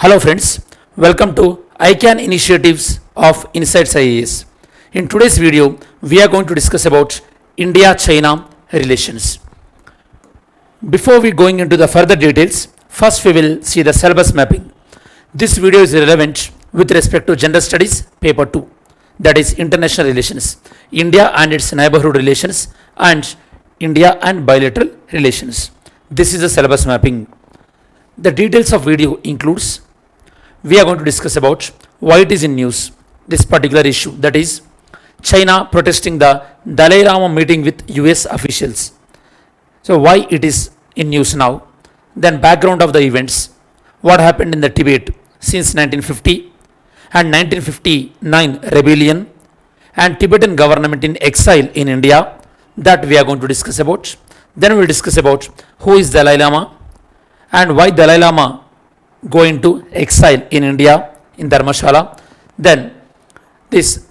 Hello friends, welcome to ICANN initiatives of Insights IAS. In today's video, we are going to discuss about India-China relations. Before we going into the further details, first we will see the syllabus mapping. This video is relevant with respect to Gender Studies Paper 2, that is International Relations, India and its neighborhood relations and India and bilateral relations. This is the syllabus mapping. The details of video includes we are going to discuss about why it is in news, this particular issue, that is China protesting the Dalai Lama meeting with US officials. So why it is in news now, then background of the events, what happened in the Tibet since 1950 and 1959 rebellion and Tibetan government in exile in India, that we are going to discuss about. Then we will discuss about who is Dalai Lama and why Dalai Lama go into exile in India in Dharmashala. Then this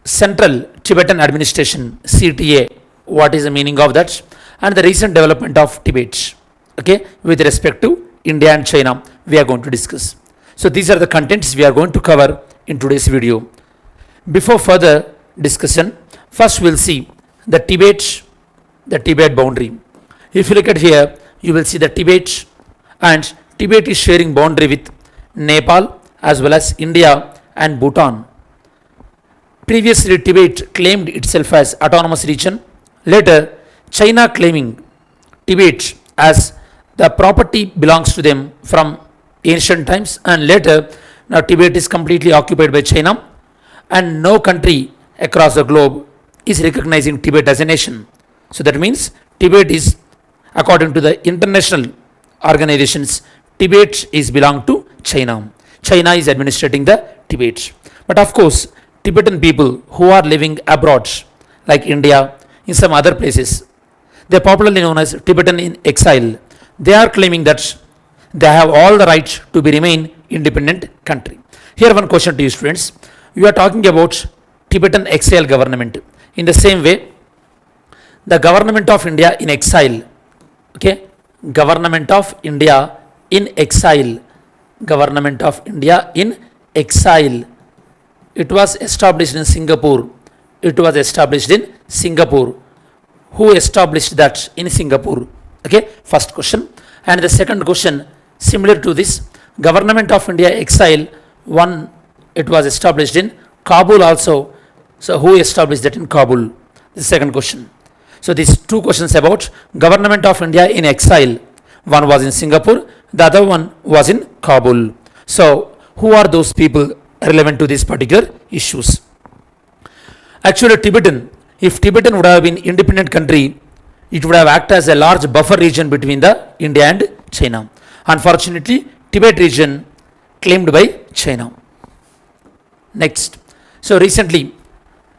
Central Tibetan Administration CTA, what is the meaning of that, and the recent development of Tibet, okay, with respect to India and China, we are going to discuss. So these are the contents we are going to cover in today's video. Before further discussion, first we'll see the Tibet boundary. If you look at here, you will see the Tibet, and Tibet is sharing boundary with Nepal as well as India and Bhutan. Previously, Tibet claimed itself as autonomous region. Later, China claiming Tibet as the property belongs to them from ancient times, and later now Tibet is completely occupied by China, and no country across the globe is recognizing Tibet as a nation. So that means Tibet is, according to the international organizations, Tibet is belong to China. China is administrating the Tibet. But of course, Tibetan people who are living abroad, like India, in some other places, they are popularly known as Tibetan in exile. They are claiming that they have all the right to be remain independent country. Here one question to you students. You are talking about Tibetan exile government. In the same way, the government of India in exile, okay, government of India in exile, government of India in exile, it was established in Singapore. It was established in Singapore. Who established that in Singapore? Okay, first question. And the second question, similar to this, government of India exile, one, it was established in Kabul also. So who established that in Kabul? The second question. So these two questions about government of India in exile. One was in Singapore, the other one was in Kabul. So who are those people relevant to these particular issues? Actually, Tibetan, if Tibetan would have been independent country, it would have acted as a large buffer region between the India and China. Unfortunately, Tibet region claimed by China. Next, so recently,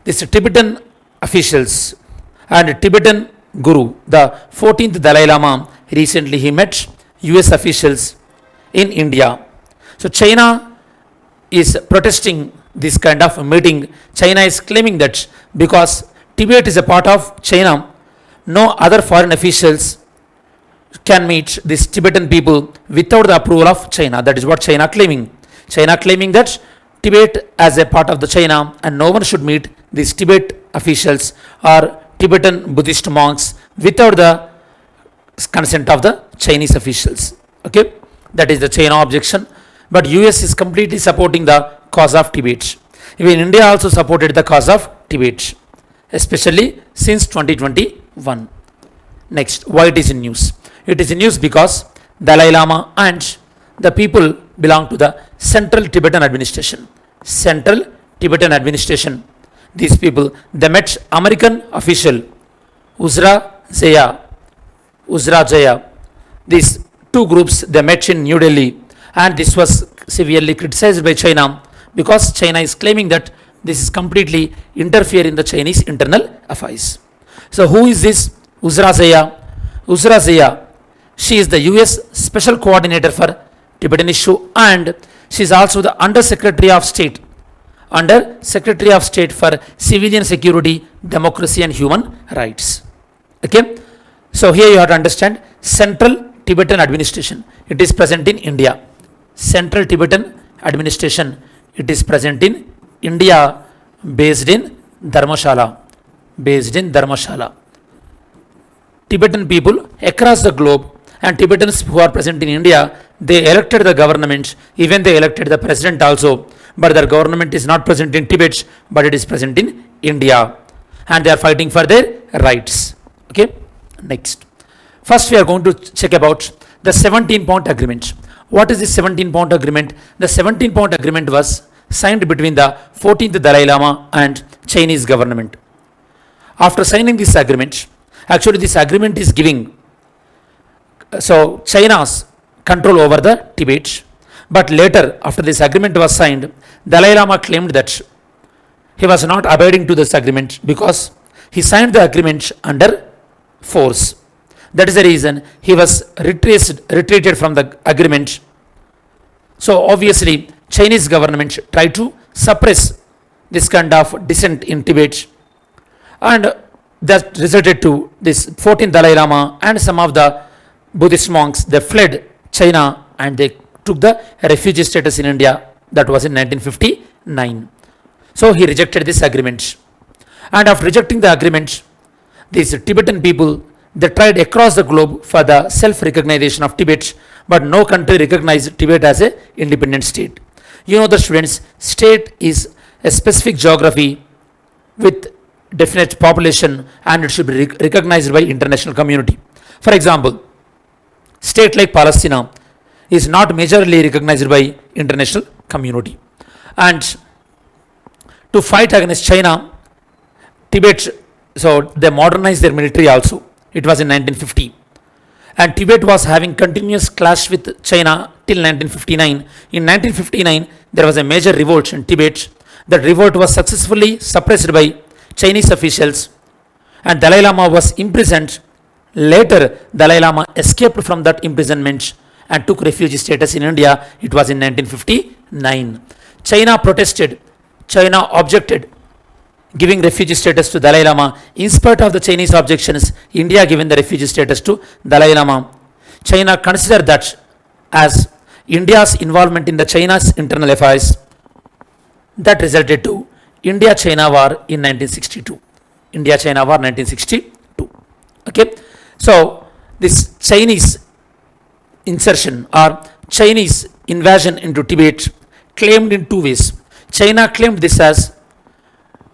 this Tibetan officials and Tibetan Guru, the 14th Dalai Lama, recently he met US officials in India. So China is protesting this kind of meeting. China is claiming that because Tibet is a part of China, no other foreign officials can meet these Tibetan people without the approval of China. That is what China claiming. China claiming that Tibet as a part of the China and no one should meet these Tibet officials or Tibetan Buddhist monks without the consent of the Chinese officials. Okay, that is the China objection. But US is completely supporting the cause of Tibet. Even India also supported the cause of Tibet, especially since 2021. Next, why it is in news? It is in news because Dalai Lama and the people belong to the Central Tibetan Administration. Central Tibetan Administration. These people, they met American official Uzra Jaya. These two groups, they met in New Delhi, and this was severely criticized by China because China is claiming that this is completely interfere in the Chinese internal affairs. So who is this Uzra Jaya? Uzra Jaya, she is the US Special Coordinator for Tibetan issue, and she is also the Under Secretary of State for Civilian Security, Democracy and Human Rights. Okay, so here you have to understand Central Tibetan Administration. It is present in India. Central Tibetan administration, it is present in India, based in Dharmashala. Based in Dharmashala. Tibetan people across the globe and Tibetans who are present in India, they elected the government, even they elected the president also, but their government is not present in Tibet, but it is present in India, and they are fighting for their rights. Okay, next. First, we are going to check about the 17-point agreement. What is this 17-point agreement? The 17-point agreement was signed between the 14th Dalai Lama and Chinese government. After signing this agreement, actually this agreement is giving China's control over the Tibet. But later, after this agreement was signed, Dalai Lama claimed that he was not abiding to this agreement because he signed the agreement under force. That is the reason he was retreated from the agreement. So obviously, Chinese government tried to suppress this kind of dissent in Tibet, and that resulted to this 14th Dalai Lama and some of the Buddhist monks, they fled China and they took the refugee status in India. That was in 1959. So he rejected this agreement. And after rejecting the agreement, these Tibetan people, they tried across the globe for the self-recognition of Tibet, but no country recognized Tibet as an independent state. You know the students, state is a specific geography with definite population and it should be recognized by international community. For example, state like Palestine is not majorly recognized by international community. And to fight against China, Tibet, so they modernized their military also. It was in 1950. And Tibet was having continuous clash with China till 1959. In 1959, there was a major revolt in Tibet. That revolt was successfully suppressed by Chinese officials and Dalai Lama was imprisoned. Later, Dalai Lama escaped from that imprisonment and took refugee status in India. It was in 1959. China protested. China objected giving refugee status to Dalai Lama. In spite of the Chinese objections, India given the refugee status to Dalai Lama. China considered that as India's involvement in the China's internal affairs. That resulted to India-China war in 1962. India-China war 1962. Okay. So this Chinese insertion or Chinese invasion into Tibet claimed in two ways. China claimed this as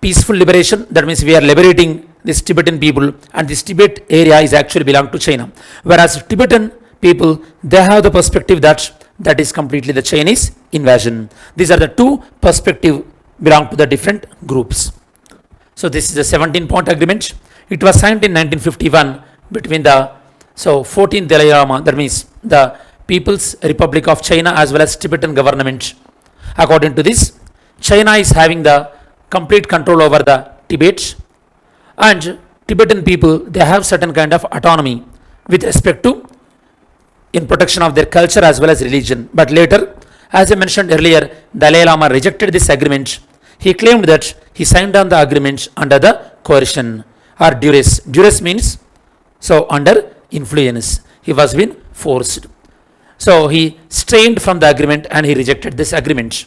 peaceful liberation, that means we are liberating this Tibetan people and this Tibet area is actually belong to China. Whereas Tibetan people, they have the perspective that is completely the Chinese invasion. These are the two perspectives belong to the different groups. So this is the 17-point agreement. It was signed in 1951 between the 14th Dalai Lama, that means the People's Republic of China as well as Tibetan government. According to this, China is having the complete control over the Tibet and Tibetan people, they have certain kind of autonomy with respect to in protection of their culture as well as religion. But later, as I mentioned earlier, Dalai Lama rejected this agreement. He claimed that he signed on the agreement under the coercion or duress. Duress means under influence. He was being forced. So he strained from the agreement and he rejected this agreement.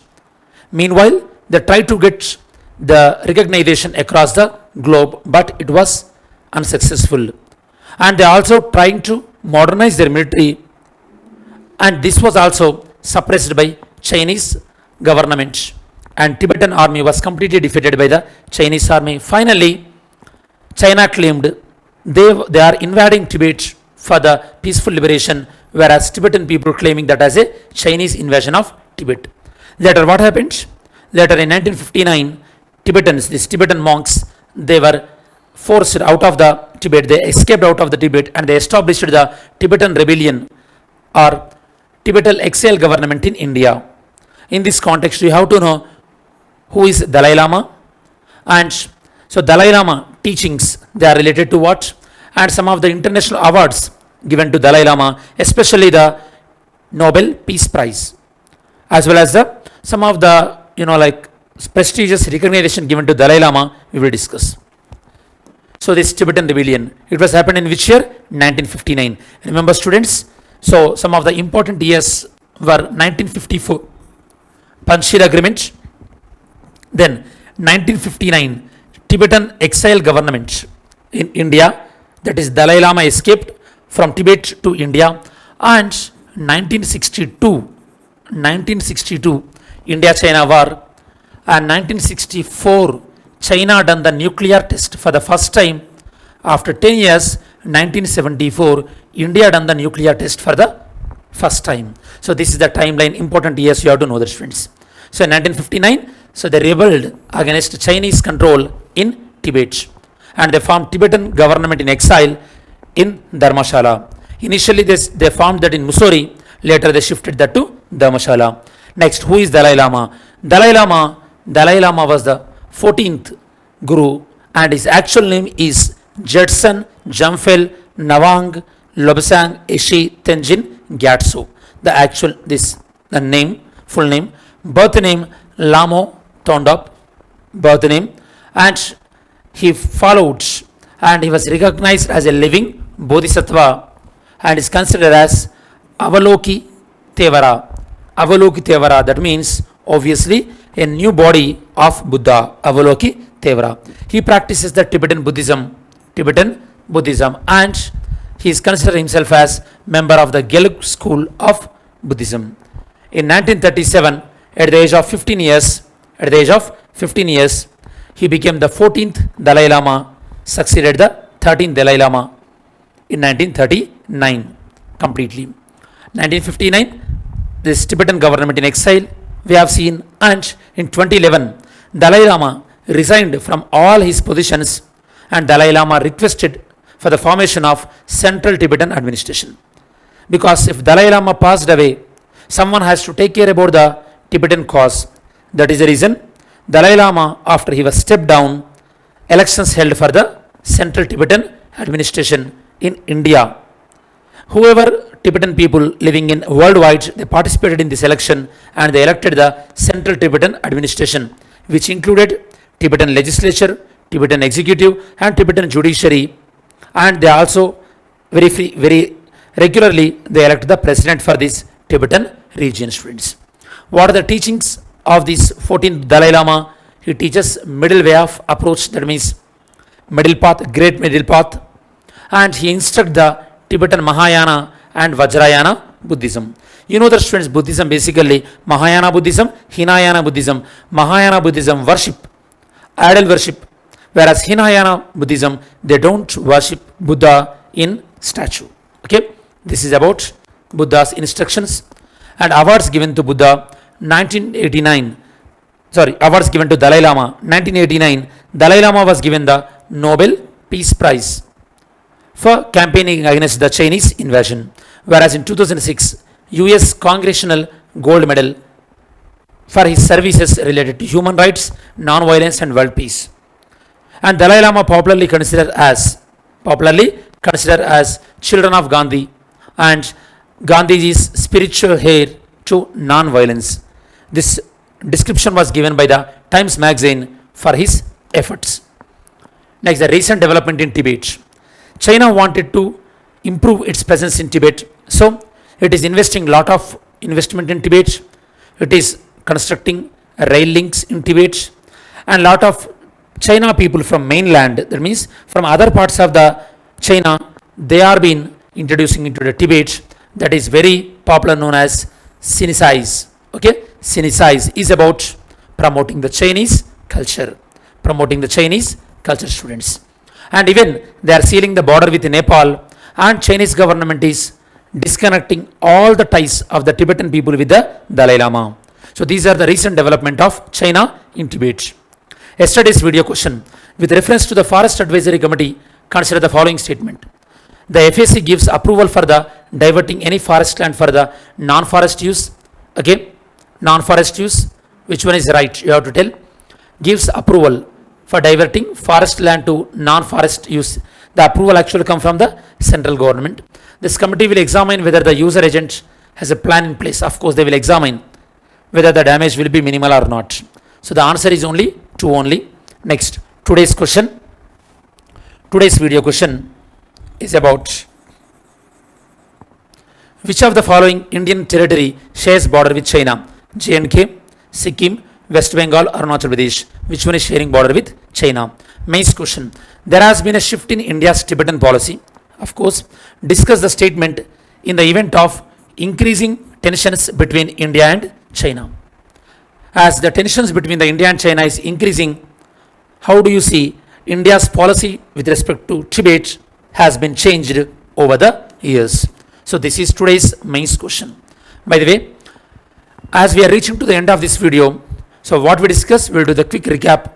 Meanwhile, they tried to get the recognition across the globe, but it was unsuccessful. And they also trying to modernize their military, and this was also suppressed by Chinese government. And Tibetan army was completely defeated by the Chinese army. Finally, China claimed they are invading Tibet for the peaceful liberation, whereas Tibetan people claiming that as a Chinese invasion of Tibet. Later, what happened? Later in 1959, Tibetans, these Tibetan monks, they were forced out of the Tibet. They escaped out of the Tibet and they established the Tibetan rebellion or Tibetan exile government in India. In this context, you have to know who is Dalai Lama, and so Dalai Lama teachings, they are related to what, and some of the international awards given to Dalai Lama, especially the Nobel Peace Prize, as well as some of the prestigious recognition given to Dalai Lama, we will discuss. So this Tibetan rebellion, it was happened in which year? 1959. Remember students? So some of the important years were 1954 Panchshir Agreement, then 1959 Tibetan exile government in India, that is Dalai Lama escaped from Tibet to India, and 1962 India-China war, and 1964 China done the nuclear test for the first time after 10 years. 1974 India done the nuclear test for the first time. So this is the timeline, important years you have to know that, friends. So in 1959, so they rebelled against Chinese control in Tibet, and they formed Tibetan government in exile in Dharmashala. Initially they formed that in Mussoorie, later they shifted that to Dharmashala. Next, who is Dalai Lama? Dalai Lama was the 14th Guru, and his actual name is Judson Jamphel Nawang Lobsang Ishi Tenjin Gyatso. The name, full name, birth name Lamo Tondop, birth name, and he followed and he was recognized as a living Bodhisattva and is considered as Avaloki Tevara. Avaloki Tevara, that means obviously a new body of Buddha, Avaloki Tevara. He practices the Tibetan Buddhism, and he is considered himself as member of the Gelug school of Buddhism. In 1937, at the age of 15 years, he became the 14th Dalai Lama, succeeded the 13th Dalai Lama in 1939 completely. 1959, this Tibetan government in exile we have seen, and in 2011, Dalai Lama resigned from all his positions, and Dalai Lama requested for the formation of Central Tibetan Administration. Because if Dalai Lama passed away, someone has to take care about the Tibetan cause. That is the reason Dalai Lama, after he was stepped down, elections held for the Central Tibetan Administration in India. Whoever Tibetan people living in worldwide, they participated in this election and they elected the Central Tibetan Administration, which included Tibetan legislature, Tibetan executive and Tibetan judiciary, and they also very regularly they elect the president for this Tibetan region, students. What are the teachings of this 14th Dalai Lama? He teaches middle way of approach, that means middle path, great middle path, and he instructs the Tibetan Mahayana and Vajrayana Buddhism. You know that, students, Buddhism basically Mahayana Buddhism, Hinayana Buddhism. Mahayana Buddhism worship, idol worship, whereas Hinayana Buddhism, they don't worship Buddha in statue. Okay, this is about Buddha's instructions and awards given to Buddha. 1989, awards given to Dalai Lama. 1989, Dalai Lama was given the Nobel Peace Prize for campaigning against the Chinese invasion, whereas in 2006, US Congressional Gold Medal for his services related to human rights, non-violence and world peace. And Dalai Lama popularly considered as children of Gandhi, and Gandhiji's spiritual heir to non-violence. This description was given by the Times magazine for his efforts. Next, the recent development in Tibet. China wanted to improve its presence in Tibet, so it is investing lot of investment in Tibet. It is constructing rail links in Tibet, and lot of China people from mainland, that means from other parts of the China, they are being introducing into the Tibet. That is very popular, known as Sinisize. Okay, Sinisize is about promoting the Chinese culture, students. And even they are sealing the border with Nepal, and Chinese government is disconnecting all the ties of the Tibetan people with the Dalai Lama. So these are the recent development of China in Tibet. Yesterday's video question, with reference to the Forest Advisory Committee, consider the following statement. The FAC gives approval for the diverting any forest land for the non-forest use. Okay, non-forest use, which one is right? You have to tell. Gives approval for diverting forest land to non-forest use. The approval actually comes from the central government. This committee will examine whether the user agent has a plan in place. Of course, they will examine whether the damage will be minimal or not. So the answer is only 2 only. Next, today's video question is about Which of the following Indian territory shares border with China? J&K, Sikkim, West Bengal, Arunachal Pradesh. Which one is sharing border with China? Mains question. There has been a shift in India's Tibetan policy. Of course, discuss the statement in the event of increasing tensions between India and China. As the tensions between the India and China is increasing, how do you see India's policy with respect to Tibet has been changed over the years? So this is today's mains question. By the way, as we are reaching to the end of this video, so what we discussed, we'll do the quick recap.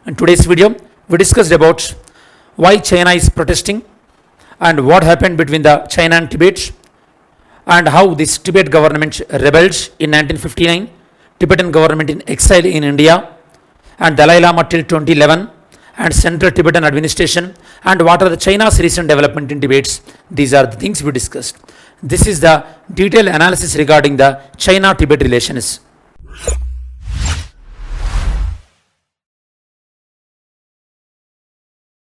In today's video, we discussed about why China is protesting and what happened between the China and Tibet, and how this Tibet government rebelled in 1959, Tibetan government in exile in India, and Dalai Lama till 2011, and Central Tibetan administration, and what are the China's recent development in Tibet. These are the things we discussed. This is the detailed analysis regarding the China-Tibet relations.